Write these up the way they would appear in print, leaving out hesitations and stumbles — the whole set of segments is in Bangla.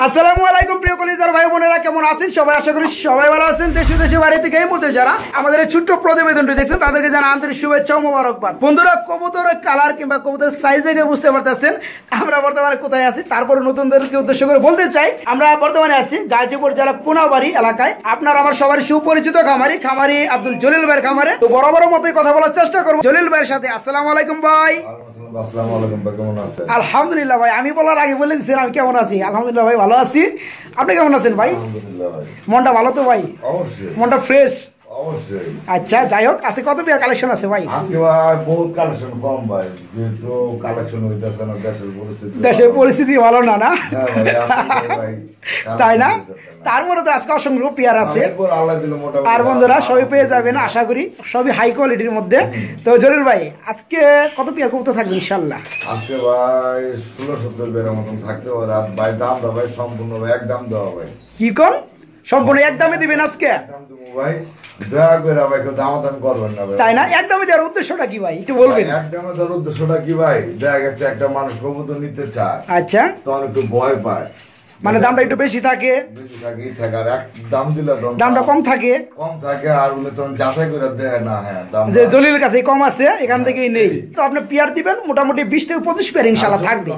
আসসালামু আলাইকুম প্রিয় কলিজার ভাই বোনেরা, কেমন আছেন সবাই? আশা করি সবাই ভালো আছেন। দেশে দেশে বাড়ি থেকে এই মুহূর্তে যারা আমাদের এই ছোট্ট প্রতিবেদনটি দেখছেন তাদেরকে জানা আন্তরিক শুভেচ্ছা ও মোবারকবাদ। বন্ধুরা, কবুতরের কালার কিংবা কবুতরের সাইজ দেখে বুঝতে পারতেছেন আমরা বর্তমানে কোথায় আছি। তারপরে নতুনদেরকে উদ্দেশ্য করে বলতে চাই, আমরা বর্তমানে আছি গাজীপুর জেলা কোনাবাড়ি এলাকায়। আপনার আমার সবার সুপরিচিত খামারি আব্দুল জলিল ভাইয়ের খামারে। তো বড় বড় মতোই কথা বলার চেষ্টা করবো জলিল ভাইয়ের সাথে। আসসালামু আলাইকুম ভাই। আলহামদুলিল্লাহ ভাই, আমি বলার আগে বলে দিচ্ছেন আমি কেমন আছি। আলহামদুলিল্লাহ ভাই, ভালো আছি। আপনি কেমন আছেন ভাই? মনটা ভালো তো ভাই? মনটা ফ্রেশ? আচ্ছা, যাই হোক, আজকে কত পেয়ার কালেকশন আছে ভাই? আজকে ভাই বহুত কালেকশন কম ভাই, যেহেতু কালেকশন হইতাছে না, দেশের পরিস্থিতি ভালো না না তাই না? তারপরে তো আজকে অসংখ্য পেয়ার আছে আর বন্ধুরা সবই পেয়ে যাবেন আশা করি, সবই হাই কোয়ালিটির মধ্যে। তো জলিল ভাই, আজকে কত পেয়ার কবুতর থাকবে ইনশাআল্লাহ? আজকে ভাই 16-17 পেয়ারের মতন থাকতে পারে ভাই। দাম দাও ভাই, সম্পূর্ণ ভাই একদম দেওয়া ভাই। কি কোন সম্পূর্ণ একদমই দিবেন আজকে? একদম দেবো ভাই, দয়া করে ভাই কেউ দামাদামি করবেন না ভাই। তাই না? একদমই দেওয়ার উদ্দেশ্যটা কি ভাই একটু বলবেন? একদমই দেওয়ার উদ্দেশ্যটা কি ভাই, দেখা গেছে একটা মানুষ কবুতর নিতে চায়, আচ্ছা, তখন একটু ভয় পায়, মানে দামটা একটু বেশি থাকে, আর এক দাম দিলে দামটা কম থাকে আর উনি তখন যাচাই করে দেয় না, হ্যাঁ দাম যে জলিলের কাছে কম আছে এখান থেকেই নেই। তো আপনি পেয়ার দিবেন মোটামুটি 20 থেকে 25 পেয়ার ইনশাআল্লাহ থাকবে।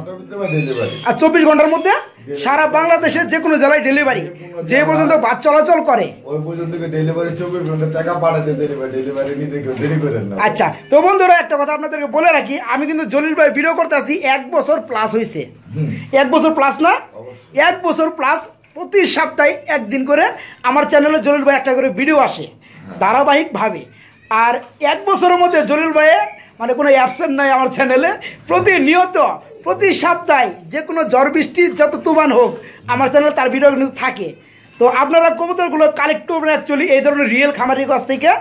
আর 24 ঘন্টার মধ্যে সারা বাংলাদেশের যে কোনো জেলায় ডেলিভারি, যে পর্যন্ত বাস চলাচল করে ওই পর্যন্ত ডেলিভারি 24 ঘন্টা টাকা পাঠাতে ডেলিভারি নিতে কেউ দেরি করেন না। আচ্ছা, তো বন্ধুরা একটা কথা আপনাদেরকে বলে রাখি, আমি কিন্তু জলিল ভাই ভিডিও করতে আসি 1 বছর প্লাস হয়েছে। 1 বছর প্লাস না, 1 বছর প্লাস প্রতি সপ্তাহে একদিন করে আমার চ্যানেলে জলিল ভাই একটা করে ভিডিও আসে ধারাবাহিকভাবে। আর 1 বছরের মধ্যে জলিল ভাইয়ের মানে কোনো অ্যাবসেন্ট নাই আমার চ্যানেলে। প্রতিনিয়ত প্রতি সপ্তাহে যে কোনো ঝড় বৃষ্টি যত তুফান হোক আমার চ্যানেলে তার ভিডিও কিন্তু থাকে। তো আপনারা কবুতরগুলো কালেক্ট করবেন অ্যাকচুয়ালি এই ধরনের রিয়েল খামারির কাছ থেকে,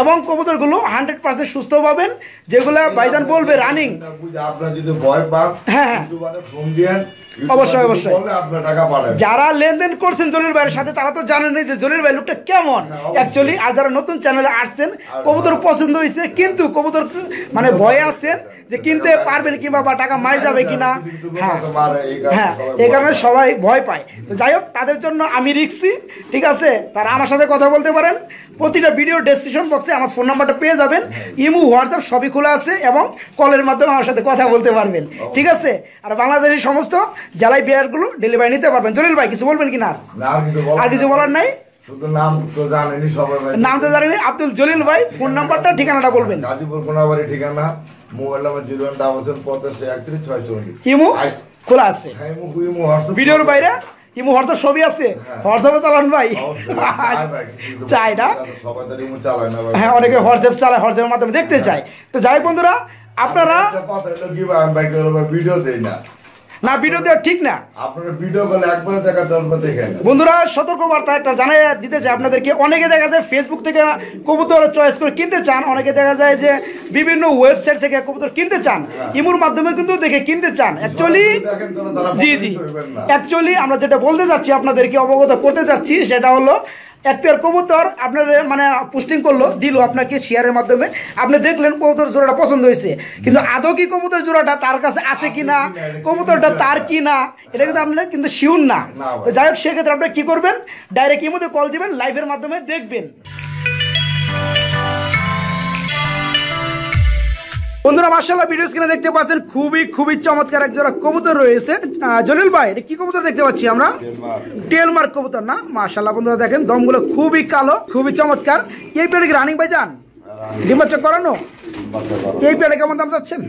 এবং কবুতরগুলো 100% সুস্থ পাবেন, যেগুলো ভাইজান বলবে রানিং। আপনারা যদি ভয় পান, হ্যাঁ ফোন দিয়েন, অবশ্যই অবশ্যই। আপনার টাকা পাঠাবেন। যারা লেনদেন করছেন জলিল ভাইয়ের সাথে তারা তো জানেন যে জলিল ভাই লোকটা কেমন অ্যাকচুয়ালি। আর যারা নতুন চ্যানেলে আসছেন, কবুতর পছন্দ হয়েছে কিন্তু কবুতর মানে ভয়ে আছেন যে কিনতে পারবেন কিংবা বা টাকা মার যাবে কিনা, হ্যাঁ এই কারণে সবাই ভয় পায়। তো যাই হোক, তাদের জন্য আমি রিক্সি, ঠিক আছে, তারা আমার সাথে কথা বলতে পারেন। প্রতিটা ভিডিও ডেসক্রিপশন বক্সে আমার ফোন নাম্বারটা পেয়ে যাবেন। ইমো, হোয়াটসঅ্যাপ সবই খোলা আছে এবং কলের মাধ্যমে আমার সাথে কথা বলতে পারবেন, ঠিক আছে। আর বাংলাদেশের সমস্ত জেলায় বিয়ারগুলো ডেলিভারি নিতে পারবেন। জলিল ভাই কিছু বলবেন কিনা? আর কিছু বলার নাই? নাম তো জানেনি সবাই, নাম তো জানেনি আব্দুল জলিল ভাই। ফোন নাম্বারটা ঠিকানাটা বলবেন? গাজীপুর কোনাবাড়ি ঠিকানা, মোবাইল নাম্বার 0188531 ইমো খোলা আছে, ভিডিওর বাইরে ইমো হোয়াটসঅ্যাপ সবই আছে। হোয়াটসঅ্যাপে চালান ভাই? চাই না, হ্যাঁ অনেকে হোয়াটসঅ্যাপ চালায়, হোয়াটসঅ্যাপের মাধ্যমে দেখতে চায়। তো যাই বন্ধুরা, আপনারা ভিডিও দেই না, না ভিডিও দেওয়া ঠিক না। আপনারা ভিডিও করলে একবারে দেখা দরকার দেখেন। বন্ধুরা, সতর্কবার্তা একটা জানাই দিতে চাই আপনাদেরকে। অনেকে দেখা যায় ফেসবুক থেকে কবুতর চয়েস করে কিনতে চান, অনেকে দেখা যায় যে বিভিন্ন ওয়েবসাইট থেকে কবুতর কিনতে চান, ইমুর মাধ্যমে কিন্তু দেখে কিনতে চান। অ্যাকচুয়ালি জি অ্যাকচুয়ালি আমরা যেটা বলতে চাচ্ছি আপনাদেরকে অবগত করতে চাচ্ছি সেটা হলো, এক পেয়ার কবুতর আপনার মানে পোস্টিং করলো, দিল আপনাকে শেয়ারের মাধ্যমে, আপনি দেখলেন কবুতর জোড়াটা পছন্দ হয়েছে, কিন্তু আদৌ কি কবুতর জোড়াটা তার কাছে আছে কিনা, কবুতরটা তার কিনা, এটা কিন্তু আপনি কিন্তু শিওর না। যাই হোক, সেক্ষেত্রে আপনি কি করবেন, ডাইরেক্ট ইমোতে কল দিবেন, লাইভের মাধ্যমে দেখবেন। বন্ধুরা মাশাআল্লাহ, ভিডিও স্ক্রিনে দেখতে পাচ্ছেন খুবই চমৎকার এক জোড়া কবুতর রয়েছে। জলিল ভাই, এটা কি কবুতর দেখতে পাচ্ছি আমরা? টেলমার্ক কবুতর না? মাশাআল্লাহ বন্ধুরা দেখেন, দমগুলো খুবই কালো, খুবই চমৎকার। এই পেয়ারে কি রানিং ভাই যান? ডিম বাচ্চা করানো? এই পেয়ারে কেমন দাম চাচ্ছেন?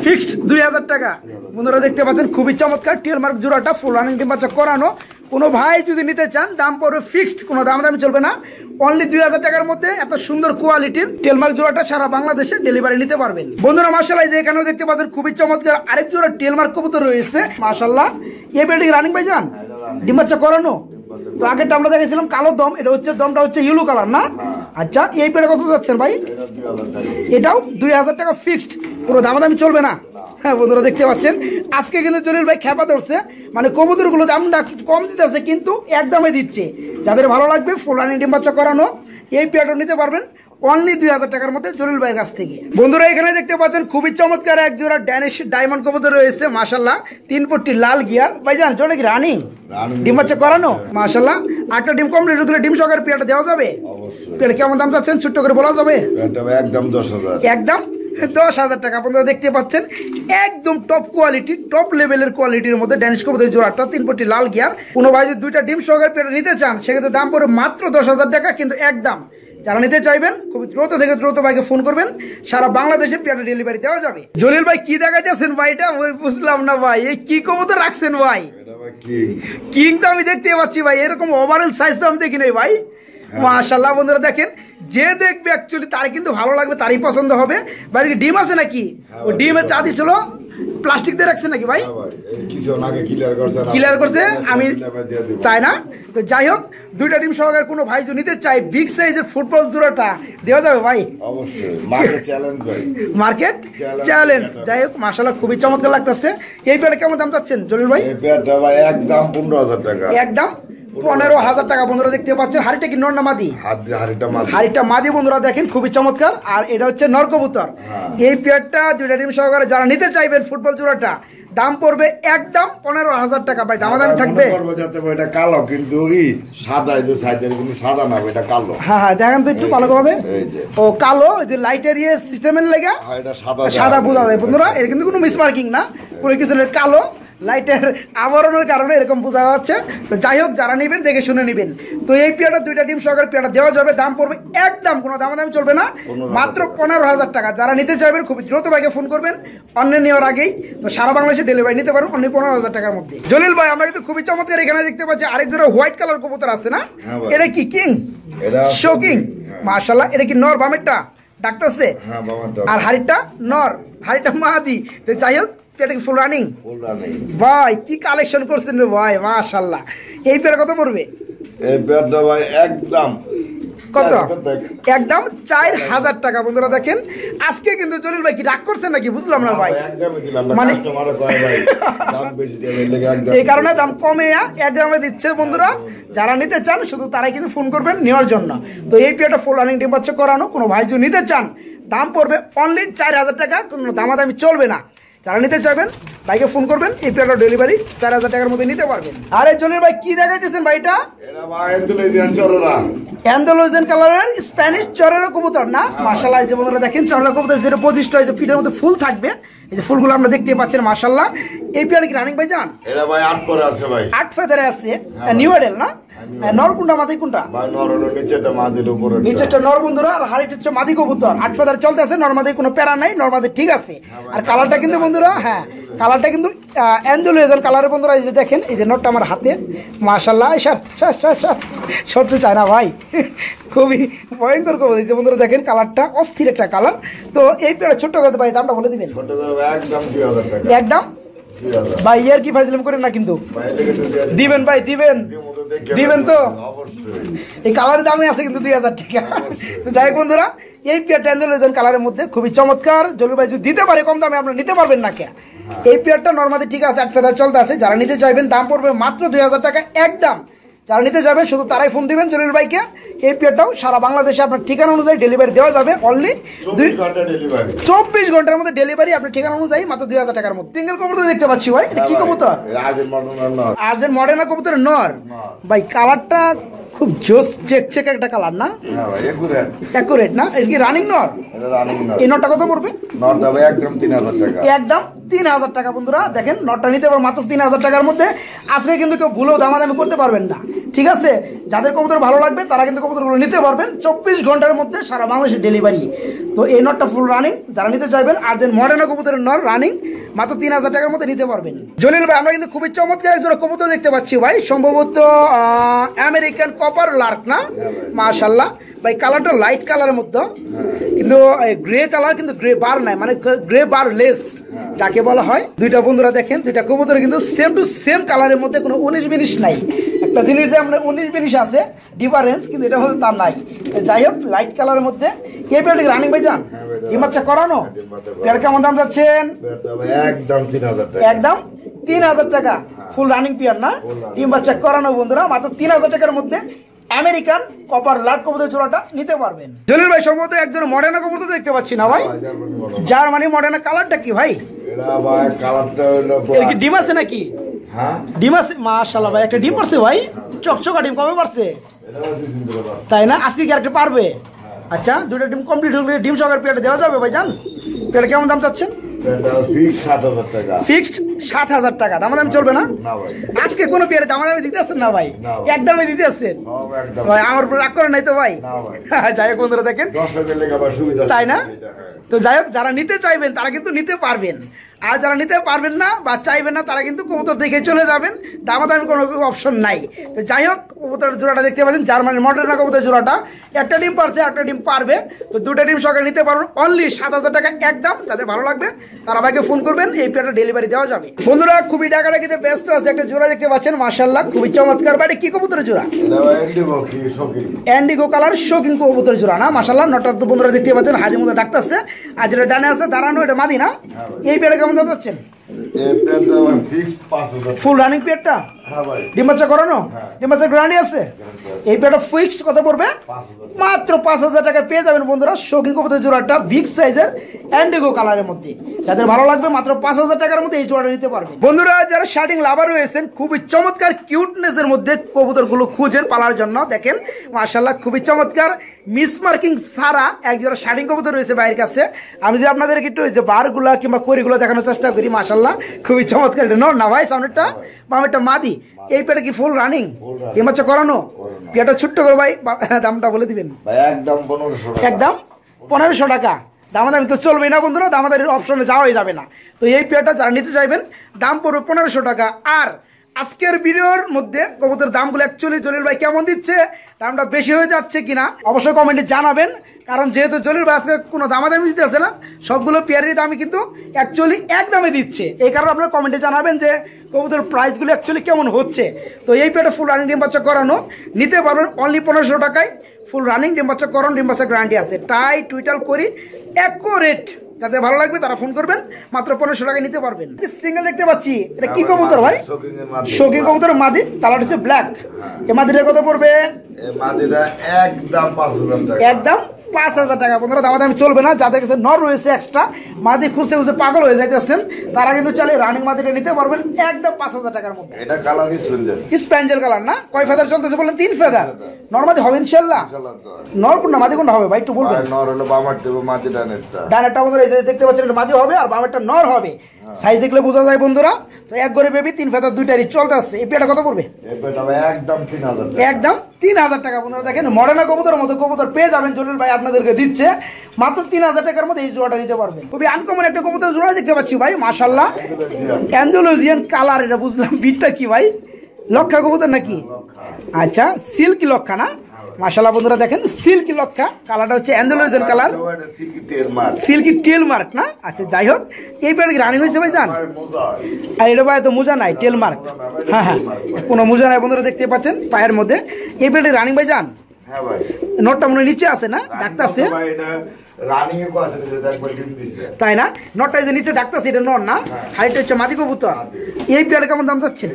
ফিক্সড 2000 টাকা। বন্ধুরা দেখতে পাচ্ছেন খুবই চমৎকার টেলমার্ক জোড়াটা, ফুল রানিং ডিম বাচ্চা করানো। কোনো ভাই যদি নিতে চান দাম পড়বে ফিক্সড, কোনো দামি চলবে না, অনলি 2000 টাকার মধ্যে এত সুন্দর কোয়ালিটির টেলমার্ক জোড়াটা সারা বাংলাদেশে ডেলিভারি নিতে পারবেন। বন্ধুরা মাশাআল্লাহ, যে এখানেও দেখতে পাচ্ছেন খুবই চমৎকার আরেক জোড়া টেলমার্ক কবুতর রয়েছে মাশাআল্লাহ। এই বেলটি রানিং ভাই যান? ডিম বাচ্চা করানো? তো আগেরটা আমরা দেখেছিলাম কালো দম, এটা হচ্ছে দমটা হচ্ছে ইয়েলো কালার না? আচ্ছা, এই পেড়ে কত যাচ্ছেন ভাই? এটাও 2000 টাকা ফিক্সড, কোনো দামাদামি চলবে না। হ্যাঁ বন্ধুরা দেখতে পাচ্ছেন, আজকে কিন্তু জলিল ভাই খেপা ধরছে, মানে কবুতরগুলো দামটা কম দিতেছে কিন্তু একদমই দিচ্ছে। যাদের ভালো লাগবে ফুল রানিং ডিম বাচ্চা করানো এই পেয়ারটা নিতে পারবেন অনলি 2000 টাকার মধ্যে জলিল ভাইয়ের কাছ থেকে। বন্ধুরা এখানে দেখতে পাচ্ছেন খুবই চমৎকার এক জোড়া ড্যানিশ ডায়মন্ড কবুতর রয়েছে মাশাআল্লাহ, 3 পট্টি লাল গিয়ার। ভাইজান জোড়া কি রানিং? ডিম বাচ্চা করানো মাশাআল্লাহ। একটা ডিম কমপ্লিট হলে ডিম সহকারে পেয়ারটা দেওয়া যাবে? অবশ্যই। পেয়ার কেমন দাম চাচ্ছেন ছোট্ট করে বলা যাবে? এটা একদম 10,000, একদম 10,000 টাকা। আপনারা দেখতে পাচ্ছেন একদম টপ কোয়ালিটি, টপ লেভেলের কোয়ালিটির মধ্যে ড্যানিশ কবুতরের জোড়াটা 3 পট্টি লাল গিয়ার। কোনো ভাই যদি 2টা ডিম সহকারে পেয়ারটা নিতে চান সেক্ষেত্রে দাম পড়বে মাত্র 10,000 টাকা, কিন্তু একদম। যারা নিতে চাইবেন খুব দ্রুত থেকে দ্রুত ভাইকে ফোন করবেন, সারা বাংলাদেশে পেয়ারটা ডেলিভারি দেওয়া যাবে। জলিল ভাই কি দেখাইতেছেন ভাইটা বুঝলাম না ভাই, এই কি কবুতর রাখছেন ভাই? কিং তো আমি দেখতে পাচ্ছি ভাই, এরকম ওভারঅল সাইজ তো আমি দেখি নাই ভাই। মাশাআল্লাহ বন্ধুরা দেখেন, যে দেখবে অ্যাকচুয়ালি তার কিন্তু ভালো লাগবে, তারই পছন্দ হবে। ভাই ডিম আছে নাকি? ও ডিমের টাদি ছিল প্লাস্টিক দিয়ে রাখছে নাকি ভাই? ক্লিয়ার করছে আমি, তাই না? তো যাই হোক 2টা ডিম সহকারে কোনো ভাই যদি নিতে চাই বিগ সাইজের ফুটবল জোড়াটা দেওয়া যাবে ভাই? অবশ্যই। মার্কেট চ্যালেঞ্জ ভাই, মার্কেট চ্যালেঞ্জ। যাই হোক মাশাআল্লাহ খুবই চমৎকার লাগতেছে। এই পেয়ারটা কেমন দাম চাচ্ছেন জলিল ভাই? এই পেয়ারটা ভাই একদম 15,000 টাকা। একদম 15,000 টাকা। বন্ধুরা দেখতে পাচ্ছেন হাড়িটা কি নর না মাদি? হাড়িটা মাদি বন্ধুরা দেখেন খুবই চমৎকার। আর এটা হচ্ছে নর কবুতর। এই পেয়ারটা 2টা ডিম সহকারে যারা নিতে চাইবেন ফুটবল জোড়াটা দাম পড়বে একদম 15,000 টাকা। ভাই দামাদামি থাকবে? এটা কালো কিন্তু সাদা, এই যে সাইডের কিন্তু সাদা না, এটা কালো। হ্যাঁ হ্যাঁ দেখেন তো একটু ভালো ভাবে। ও কালো, যে লাইটের ইয়ে সিস্টেমের লেগে সাদা বোঝা যায় বন্ধুরা। এর কিন্তু কোনো মিসমার্কিং না, পুরো কিছু কালো লাইটের আবরণের কারণে এরকম বোঝা যাচ্ছে। তো যাই হোক যারা নেবেন দেখে শুনে নেবেন। তো এই পেয়ারটা 2টা ডিম সহকারে পেয়ারটা দেওয়া যাবে, দাম পড়বে একদম কোনো দামাদামি চলবে না, মাত্র 15,000 টাকা। যারা নিতে চাইবেন খুব দ্রুত ভাইকে ফোন করবেন অন্য নেওয়ার আগেই। তো সারা বাংলাদেশে ডেলিভারি নিতে পারেন অনলি 15,000 টাকার মধ্যে। জলিল ভাই আমরা কিন্তু খুবই চমৎকার এখানে দেখতে পাচ্ছি আরেক জোড়া হোয়াইট কালার কবুতর আছে না? এটা কি কিং? শো কিং মাশাআল্লাহ। এটা কি নর বামেরটা ডাকতেছে? আর হাড়িটা নর, হাড়িটা মাদি। তো যাই হোক এটা কি ফুল রানিং? ভাই কি কালেকশন করছেন রে ভাই মাশাআল্লাহ। এই পেয়ার কত পড়বে? এই পেয়ারটা ভাই একদম কত? একদম 4,000 টাকা। বন্ধুরা দেখেন আজকে কিন্তু জলিল ভাই কি রাগ করছেন নাকি বুঝলাম না ভাই, মানে এই কারণে দাম কমে একদমে দিচ্ছে বন্ধুরা। যারা নিতে চান শুধু তারাই কিন্তু ফোন করবেন নেওয়ার জন্য। তো এই পেয়ারটা ফুল রানিং ডিম বাচ্চা করানো, কোনো ভাই যদি নিতে চান দাম পড়বে অনলি 4,000 টাকা, কোনো দামাদামি চলবে না। যারা নিতে চাইবেন ভাইকে ফোন করবেন, এই পেয়ারটা ডেলিভারি 4,000 টাকার মধ্যে নিতে পারবেন। আরে জলিল ভাই কি দেখাইতেছেন ভাইটা? এটা ভাই অ্যান্ডালুজিয়ান কালারের স্প্যানিশ চরের কবুতর না? মাশাআল্লাহ। যে বন্ধুরা দেখেন চরের কবুতর যেটা পজিশন হয় যে পিঠের মধ্যে ফুল থাকবে, এই যে ফুলগুলো আমরা দেখতে পাচ্ছেন মাশাআল্লাহ। এই পেয়ার কি রানিং ভাই জান? এটা ভাই 8 করে আছে ভাই, 8 ফেদারে আছে। নিউ এডেল না? নর কোনটা মাদি কোনটা? ভাই নর হলো নিচেরটা মাদির উপরে, নিচেরটা নর বন্ধুরা, আর হাড়িটা হচ্ছে মাদি কবুতর। 8 ফেদার চলতে আছে, নর মাদি কোনো প্যারা নাই, নর মাদি ঠিক আছে। আর কালারটা কিন্তু বন্ধুরা, হ্যাঁ কালারটা কিন্তু অ্যান্ডালুজিয়ান কালারের বন্ধুরা। এই যে দেখেন এই যে নটটা আমার হাতে মাশাআল্লাহ। সরতে চায় না ভাই, খুবই ভয়ঙ্কর কবুতর। এই যে বন্ধুরা দেখেন কালারটা অস্থির একটা কালার। তো এই পেয়ারটা ছোট্ট করতে ভাই দামটা বলে দিবেন? ছোট করে একদম 2,000 টাকা। একদম ভাই ইয়ার কি ফাইজলাম করেন না কিন্তু দিবেন ভাই, দিবেন তো অবশ্যই। এই কালারের দামই আছে কিন্তু 2,000 টাকা। তো যাই হোক বন্ধুরা এই পেয়ারটা অ্যান্ডালুজিয়ান কালারের মধ্যে খুবই চমৎকার। জলিল ভাই যদি দিতে পারে কম দামে আপনারা নিতে পারবেন না কে? এই পেয়ারটা নরমালি ঠিক আছে, 8 ফেদার চলতে আছে। যারা নিতে চাইবেন দাম পড়বে মাত্র 2,000 টাকা একদম। যারা নিতে যাবেন শুধু তারাই ফোন দিবেন জলিল ভাইকে। এই পেয়ারটাও সারা বাংলাদেশে আপনার ঠিকানা অনুযায়ী ডেলিভারি দেওয়া যাবে অনলি 24 ঘন্টার মধ্যে ডেলিভারি আপনার ঠিকানা অনুযায়ী মাত্র 2,000 টাকার মধ্যে। সিঙ্গেল কবুতর দেখতে পাচ্ছি ভাই, এটা কি কবুতর? আর্জেন্ট মডার্ন কবুতর নর। ভাই কালারটা খুব জোস চেক একটা কালার না? একুরেট না? এটা কি রানিং নর? এই নরটা কত পড়বে? নরটা ভাই একদম 3,000 টাকা। একদম 3,000 টাকা বন্ধুরা দেখেন নটটা নিতে পারবেন মাত্র 3,000 টাকার মধ্যে। আজকে কিন্তু কেউ ভুলেও দামাদামি করতে পারবেন না, ঠিক আছে? যাদের কবুতর ভালো লাগবে তারা কিন্তু কবুতরগুলো নিতে পারবেন 24 ঘন্টার মধ্যে সারা বাংলাদেশে ডেলিভারি। তো এই নটটা ফুল রানিং, যারা নিতে চাইবেন আর্জেন্ট মডার্ন কবুতরের নর রানিং মাত্র 3,000 টাকার মধ্যে নিতে পারবেন। জলিল ভাই আমরা কিন্তু খুবই চমৎকার একজোড়া কবুতর দেখতে পাচ্ছি ভাই, সম্ভবত আমেরিকান কপার লার্ক না? মাশাআল্লাহ ভাই কালারটা লাইট কালারের মধ্যে, কিন্তু গ্রে কালার, কিন্তু গ্রে বার নাই, মানে গ্রে বার লেস যাকে বলা হয়। দুইটা বন্ধুরা দেখেন দুইটা কবুতর কিন্তু সেম টু সেম কালারের মধ্যে, কোনো 19-20 নাই। একটা জিনিস যে আমরা 19-20 আছে ডিফারেন্স, কিন্তু এটা হচ্ছে তা নাই। যাই হোক লাইট কালারের মধ্যে এই পেয়ারটি রানিং ভাই যান ডিম বাচ্চা করানো। পেয়ার কেমন দাম যাচ্ছেন? একদম 3,000 টাকা। একদম 3,000 টাকা ফুল রানিং পেয়ার না? ডিম বাচ্চা করানো বন্ধুরা মাত্র 3,000 টাকার মধ্যে আমেরিকান কপার লাট কবুতর জোড়াটা নিতে পারবেন। জলিল ভাই সম্ভবত একজন মডার্না কবুতর দেখতে পাচ্ছি না ভাই? Germany Moderna. কালারটা কি ভাই? এটা ভাই কালারটা হলো এর কি ডিম আছে নাকি? হ্যাঁ ডিম আছে, মাশাআল্লাহ ভাই একটা ডিম পারছে ভাই, চকচকা ডিম। কবে পারছে? তাই না? আজকে কি আরেকটা পারবে? আচ্ছা, দুটো ডিম কমপ্লিট হলে ডিম সহকারে পেটে দেওয়া যাবে ভাই? জান পেটে কেমন দাম চাচ্ছেন? ফিক্সড 7,000 টাকা। দাম দামি চলবে না আজকে? কোনো পেয়ারে দাম দামি দিতে আসছেন না ভাই? একদমই দিতে আসছেন ভাই? আমার উপর রাগ করে নাই তো ভাই? যাই হোক বন্ধুরা দেখেন, তাই না? তো যাই হোক, যারা নিতে চাইবেন তারা কিন্তু নিতে পারবেন, আর যারা নিতে পারবেন না বা চাইবেন না তারা কিন্তু কবুতর দেখে চলে যাবেন। দামাদামি কোনো অপশন নাই। তো যাই হোক, কবুতর জোড়াটা দেখতে পাচ্ছেন জার্মানির মডার্না কবুতর জোড়াটা। একটা ডিম পারছে, একটা ডিম পারবে। তো দুটো ডিম সকালে নিতে পারবেন অনলি 7,000 টাকা একদম। যাদের ভালো লাগবে তারা ভাইকে ফোন করবেন, এই পেয়ারটা ডেলিভারি দেওয়া যাবে। বন্ধুরা খুবই ডাকাডাকিতে ব্যস্ত আছে, একটা জোড়া দেখতে পাচ্ছেন মাশাআল্লাহ, খুবই চমৎকার। বাড়ি কি কবুতরের জোড়া? এন্ডিগো কালার শৌকিং কবুতর জোড়া না? মাশাআল্লাহ। নটা তো বন্ধুরা দেখতে পাচ্ছেন হাড়ির মধ্যে ডাকতেছে, আর যেটা ডানে আছে দাঁড়ানো এটা মাদি না? এই পেয়ারে কেমন দাম যাচ্ছেন? ফুল রানিং পেয়ারটা ডিম বাচ্চা করানো, ডিম বাচ্চা গ্যারান্টি আছে। এই পেয়ারটা ফিক্সড কত পড়বে? মাত্র 5,000 টাকা পেয়ে যাবেন বন্ধুরা শৌকিং কবুতর জোড়াটা, বিগ সাইজের এন্ডিগো কালারের মধ্যে। যাদের ভালো লাগবে মাত্র 5,000 টাকার মধ্যে এই জোড়াটা নিতে পারবেন। বন্ধুরা যারা শার্টিং লাভার রয়েছেন, খুবই চমৎকার কিউটনেসের মধ্যে কবুতরগুলো খুঁজেন পালার জন্য, দেখেন মাশাআল্লাহ খুবই চমৎকার মিস মার্কিং সারা এক জোড়া শার্টিং কবুতর রয়েছে ভাইয়ের কাছে। আমি যে আপনাদেরকে একটু যে বারগুলা কিংবা করিগুলো দেখানোর চেষ্টা করি, মাশাআল্লাহ খুবই চমৎকার। এটা নর না ভাই? সামনেরটা বামেরটা মাদি। এই পেটে কি ফুল রানিং? ডিম বাচ্চা করানো? পেয়ারটা ছোট্ট করে ভাই দামটা বলে দিবেন। একদম 1500 একদম 1500 টাকা। দামাদামি তো চলবে না বন্ধুরা, দামাদামির অপশনে যাওয়াই যাবে না। তো এই পেয়ারটা যারা নিতে চাইবেন দাম পড়বে 1500 টাকা। আর আজকের ভিডিওর মধ্যে কবুতরের দামগুলো অ্যাকচুয়ালি জলিল ভাই কেমন দিচ্ছে, দামটা বেশি হয়ে যাচ্ছে কিনা অবশ্যই কমেন্টে জানাবেন। কারণ যেহেতু জলিল ভাই আজকে কোনো দামাদামি দিতে আসে না, সবগুলো পেয়ারের দামই কিন্তু অ্যাকচুয়ালি এক দামে দিচ্ছে। এই কারণে আপনারা কমেন্টে জানাবেন যে কবুতরের প্রাইসগুলো অ্যাকচুয়ালি কেমন হচ্ছে। তো এই পেয়ারটা ফুল রানিং ডিম বাচ্চা করানো নিতে পারবেন অনলি 1500 টাকায়। ফুল রানিং ডিম বাচ্চা করানো, ডিম বাচ্চা গ্যারান্টি আছে। টাই টুইটাল করি অ্যাকুরেট। যাদের ভালো লাগবে তারা ফোন করবেন, মাত্র 1500 টাকায় নিতে পারবেন। সিঙ্গেল দেখতে পাচ্ছি, এটা কি কবুতর ভাই? শৌকিং কবুতর মাদি, কালার হচ্ছে ব্ল্যাক। এই মাদিটা কত পড়বে? একদম 5,000 টাকা। একদম 5,000 টাকা। বন্ধুরা দামাদামি চলবে না। যাদের কাছে নর রয়েছে এক্সট্রা, মাদি খুঁজতে খুঁজতে পাগল হয়ে যাইতেছেন, তারা কিন্তু চাইলে রানিং মাদিটা নিতে পারবেন একদম 5,000 টাকার মধ্যে। এটা কালার স্প্যাঞ্জেল কালার না? কয় ফেদার চলতেছে বলেন? 3 ফেদার। নর মাদি হবে ইনশাআল্লাহ? নর কোনটা মাদি কোনটা হবে ভাই একটু বলবেন? নর হলো বামারটা, মাদি ডানেরটা। ডানেরটা বন্ধুরা এই যে দেখতে পাচ্ছেন এটা মাদি হবে, আর বামেরটা নর হবে। সাইজ দেখলে বোঝা যায় বন্ধুরা। তো এক গরে বেবি 3 ফেদার দুইটারই চলতে আসছে। এই পেয়ারটা কত পড়বে? একদম 3,000 টাকা। একদম 3,000 টাকা। বন্ধুরা দেখেন মডার্না কবুতরের মতো কবুতর পেয়ে যাবেন, জলিল ভাই আপনাদেরকে দিচ্ছে মাত্র 3,000 টাকার মধ্যে এই জোড়াটা নিতে পারবেন। খুবই আনকমন একটা কবুতর জোড়া দেখতে পাচ্ছি ভাই মাশাআল্লাহ। Andalusian colour. এটা বুঝলাম বিটটা কি ভাই? লক্ষা কবুতর নাকি? আচ্ছা, সিল্কি লক্ষা না? মাশাআল্লাহ বন্ধুরা দেখেন সিল্কি লক্ষা, কালারটা হচ্ছে Andalusian colour, silky tail mark না? আচ্ছা যাই হোক, এই পেয়ার রানিং হয়েছে ভাই জান? আর এটা ভাই তো মোজা নাই, টেল মার্ক। হ্যাঁ হ্যাঁ, কোনো মোজা নাই বন্ধুরা দেখতে পাচ্ছেন পায়ের মধ্যে। এই পেয়ার রানিং ভাই জান? হ্যাঁ ভাই। নোটটা মনে নিচে আছে না? ডাকতাছে তাই না? নটটা যে নিচে ডাকতেছে এটা নর না? হাইট হচ্ছে মাদি কবুতর। এই পেয়ারে কেমন দাম যাচ্ছে?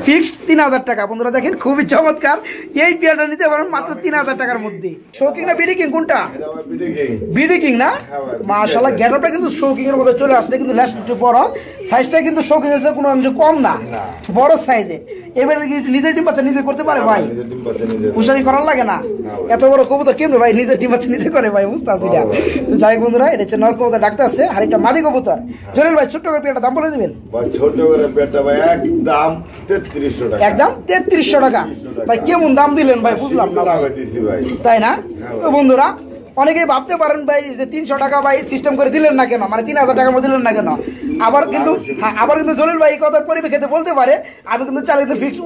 ফিক্সড 3,000 টাকা। বন্ধুরা দেখেন খুবই চমৎকার। এই পেয়ারটা নিতে পারেন মাত্র 3,000 টাকার মধ্যে। শৌকিং না বিডি কিং কোনটা? বিডি কিং না? মাশাআল্লাহ গেটআপটা কিন্তু শৌকিং এর মধ্যে চলে আসছে, কিন্তু লেস একটু বড়। সাইজটা কিন্তু শৌকিং এর কোনো অংশ কম না, বড় সাইজে। এবারে কি নিজের ডিম বাচ্চা নিজে করতে পারে ভাই? উশারি করার লাগে না? এত বড় কবুতর কেমনে ভাই নিজের ডিম বাচ্চা নিজে করে ভাই? বুঝতে আসি না। তো যাই বন্ধুরা, এটা হচ্ছে নর কবুতর ডাকতে আছে, আর একটা মাদি কবুতর। জলিল ভাই ছোট্ট করে পেয়ারটা দাম বলে দিবেন ভাই? ছোট করে পেয়ারটা ভাই একদম 3300 টাকা। একদম 3300 টাকা ভাই। কেমন দাম দিলেন ভাই? বুঝলাম না ভাই, তাই না? তো বন্ধুরা অনেকেই ভাবতে পারেন ভাই যে 300 টাকা ভাই সিস্টেম করে দিলেন না কেন, মানে 3,000 টাকার মধ্যে দিলেন না কেন? আবার কিন্তু জলিল ভাই এই কথার পরিপ্রেক্ষিতে বলতে পারে আমি কিন্তু চাইলে কিন্তু ফিক্স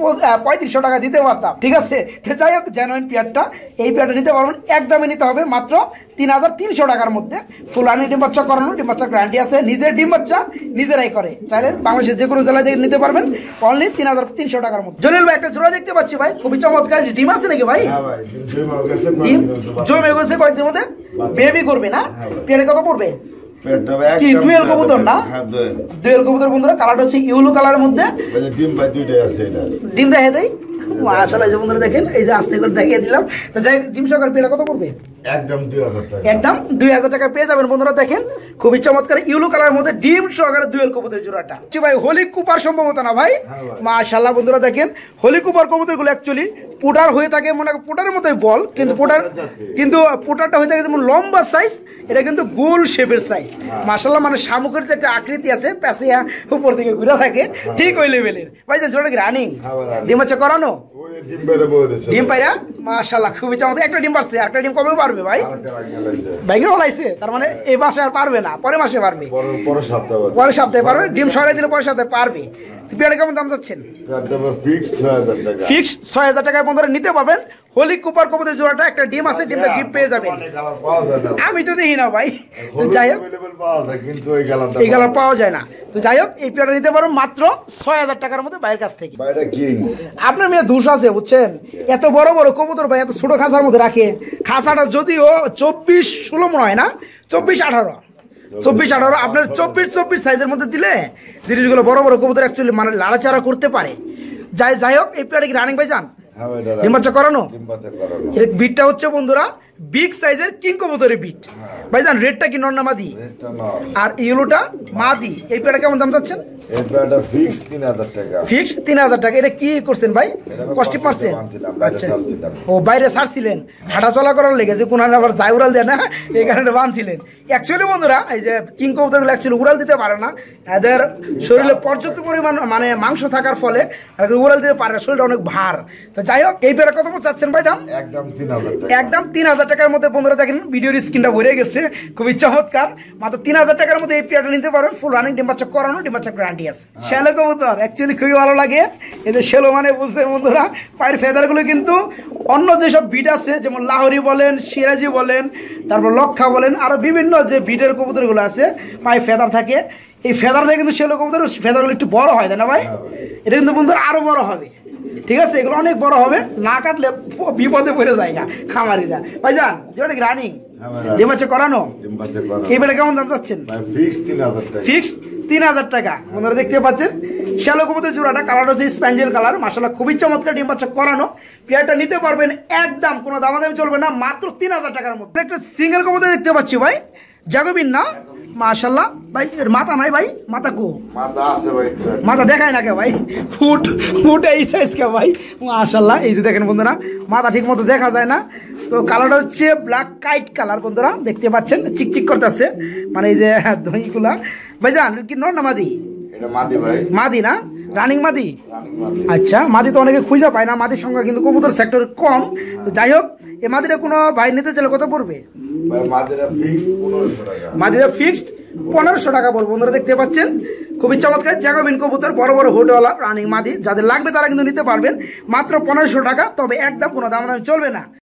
3500 টাকা দিতে পারতাম, ঠিক আছে? তো যাই হোক, জেনুইন পেয়ারটা, এই পেয়ারটা নিতে পারবেন একদমই নিতে হবে মাত্র 3,300 টাকার মধ্যে। ফুলানি ডিম বাচ্চা করানো, ডিম বাচ্চা গ্যারান্টি আছে, নিজের ডিম বাচ্চা নিজেরাই করে। চাইলে বাংলাদেশের যে কোনো জেলায় নিতে পারবেন অনলি 3,300 টাকার মধ্যে। জলিল ভাই একটা জোড়া দেখতে পাচ্ছি ভাই, খুবই চমৎকার। ডিম আছে নাকি ভাই? ডিম জমে গেছে কয়েকদিন মধ্যে, বেবি করবে না? পেয়ারে কত পড়বে? কি ডুয়েল কবুতর না? ডুয়েল কবুতর বন্ধুরা, কালারটা হচ্ছে ইয়েলো কালারের মধ্যে। ডিম ভাই দুইটাই আছে। এটা ডিম দেখে দেই মাশাআল্লাহ, এই যে বন্ধুরা দেখেন, এই যে আস্তে করে দেখিয়ে দিলাম। তো যাই ডিম সহকারে পেয়ারটা কত পড়বে? একদম 2000 টাকা। একদম 2000 টাকা পেয়ে যাবেন বন্ধুরা। দেখেন খুবই চমৎকার ইয়েলো কালারের মধ্যে ডিম সহকারে দুয়েল কবুতরের জোড়াটা। ভাই হোলি কুপার সম্ভবত না ভাই? মাশাআল্লাহ বন্ধুরা দেখেন, হোলি কুপার কবুতরগুলো অ্যাকচুয়ালি পুটার হয়ে থাকে, মনে পুটারের মতোই বল, কিন্তু পুটারটা হয়ে থাকে যেমন লম্বা সাইজ, এটা কিন্তু গোল শেপের সাইজ। মাশাআল্লাহ, মানে শামুকের যে একটা আকৃতি আছে, প্যাসিয়া উপর দিকে ঘুরে থাকে, ঠিক ওই লেভেলের। ভাই যে জোড়া কি রানিং? ডিম হচ্ছে করানো? ডিম পাইরা মাশাআল্লাহ খুবই চমৎকার। একটা ডিম পারছে, একটা ডিম কবে পারবে ভাই? ভেঙে হলাইছে, তার মানে এই মাসে আর পারবে না, পরের মাসে পারবে, পরের সপ্তাহে পারবে। ডিম সরাই দিলে পরের সপ্তাহে পারবে। পেয়ারটা কেমন দাম যাচ্ছেন? ফিক্স 6000 টাকায় বন্ধুরা নিতে পারবেন। হোলি কুপার কবুতর জোড়াটা, একটা ডিম আছে, ডিমটা গিফট পেয়ে যাবেন। আমি তো দেখি না ভাই, যাই হোক এই কালার পাওয়া যায় না। তো যাই হোক এই পেয়ারটা নিতে পারো মাত্র 6000 টাকার মধ্যে বাইরের কাছ থেকে। আপনার মেয়ে ধূস আছে বুঝছেন, এত বড় বড় কবুতর ভাই এত ছোট খাঁচার মধ্যে রাখে। খাঁচাটা যদিও 24-16 মনে হয় না, 24-18 আপনার 24 সাইজের মধ্যে দিলে জিনিসগুলো বড় বড় কবুতর অ্যাকচুয়ালি মানে লাড়াচাড়া করতে পারে। যাই হোক এই পেয়ারটা কি রানিং ভাই যান? ডিম বাচ্চা করানো? এর বিটটা হচ্ছে বন্ধুরা বিগ সাইজের কিং কবুতরের বিট। ভাইজান রেডটা কি নর না মাদি? আর ইয়েলোটা মাদি। এই পেয়ারটা কেমন দাম চাচ্ছেন? ফিক্স 3000 টাকা। ফিক্স 3000 টাকা। এটা কি করছেন ভাই? কষ্টি পারছেন? আচ্ছা, ও বাইরে ছাড়ছিলেন হাঁটা চলা করার লেগেছে, কোন আবার যাই উড়াল দেয় না, এই কারণে বাঁধছিলেন। অ্যাকচুয়ালি বন্ধুরা এই যে কিং কবুতরগুলো অ্যাকচুয়ালি উড়াল দিতে পারে না, এদের শরীরে পর্যাপ্ত পরিমাণ মানে মাংস থাকার ফলে উড়াল দিতে পারে না, শরীরটা অনেক ভার। তো যাই হোক এই পেয়ারা কত চাচ্ছেন ভাই দাম? একদম 3000 টাকা। একদম 3000 টাকার মধ্যে বন্ধুরা দেখেন ভিডিওর স্ক্রিনটা ভরে গেছে, খুবই চমৎকার। মাত্র 3000 টাকার মধ্যে এই পেয়ারটা নিতে পারবেন। ফুল রানিং ডিম বাচ্চা করানো, ডিম বাচ্চা গ্যারান্টি আছে। শ্যালো কবুতর অ্যাকচুয়ালি খুবই ভালো লাগে। এই যে শ্যালো মানে বুঝতে বন্ধুরা পায়ের ফেদারগুলো কিন্তু অন্য যেসব বিট আছে যেমন লাহোরি বলেন, সিরাজি বলেন, তারপর লক্ষা বলেন, আরো বিভিন্ন যে বিটের কবুতরগুলো আছে পায়ে ফেদার থাকে, এই ফেদার দিয়ে কিন্তু শ্যালো কবুতর ফেদারগুলো একটু বড় হয়, তাই না ভাই? এটা কিন্তু বন্ধুরা আরো বড় হবে, ঠিক আছে? এগুলো অনেক বড় হবে, না কাটলে বিপদে পড়ে যায় না খামারিরা। ভাইজান যেটা কি রানিং ডিম বাচ্চা করানো, এই বেলা কেমন দাম চাচ্ছেন? ফিক্স 3000 টাকা। বন্ধুরা দেখতে পাচ্ছেন শ্যালো কবুতর জোড়াটা, কালার হচ্ছে স্প্যাঞ্জেল কালার, মাশাআল্লাহ খুবই চমৎকার। ডিম বাচ্চা করানো পেয়ারটা নিতে পারবেন একদম কোনো দামাদামি চলবে না, মাত্র 3000 টাকার মধ্যে। একটা সিঙ্গেল কবুতর দেখতে পাচ্ছি ভাই, জাগোবিন না? মাশাআল্লাহ ভাই এর মাথা নাই ভাই? মাথা কো? মাথা আছে ভাই, মাথা দেখায় না কে ভাই? ফুট এই সাইজ কে ভাই? মাশাআল্লাহ এই যে দেখেন বন্ধুরা মাথা ঠিক মতো দেখা যায় না। তো কালারটা হচ্ছে ব্ল্যাক কাইট কালার, বন্ধুরা দেখতে পাচ্ছেন চিকচিক করতেছে, মানে এই যে দইগুলা। ভাইজান কি নর না মাদি? এটা মাদি ভাই। মাদি না? রানিং মাদি? আচ্ছা, মাদি তো অনেকে খুঁজে পায় না, মাদির সংখ্যা কিন্তু কবুতর সেক্টর কম। তো যাই হোক এই মাদিটা কোনো ভাই নিতে চাইলে কত পড়বে? মাদিরা ফিক্সড 1500 টাকা বলবো। বন্ধুরা দেখতে পাচ্ছেন খুবই চমৎকার জ্যাকোবিন কবুতর, বড় বড় হোডওয়ালা রানিং মাদি, যাদের লাগবে তারা কিন্তু নিতে পারবেন মাত্র 1500 টাকা। তবে একদম কোনো দাম চলবে না।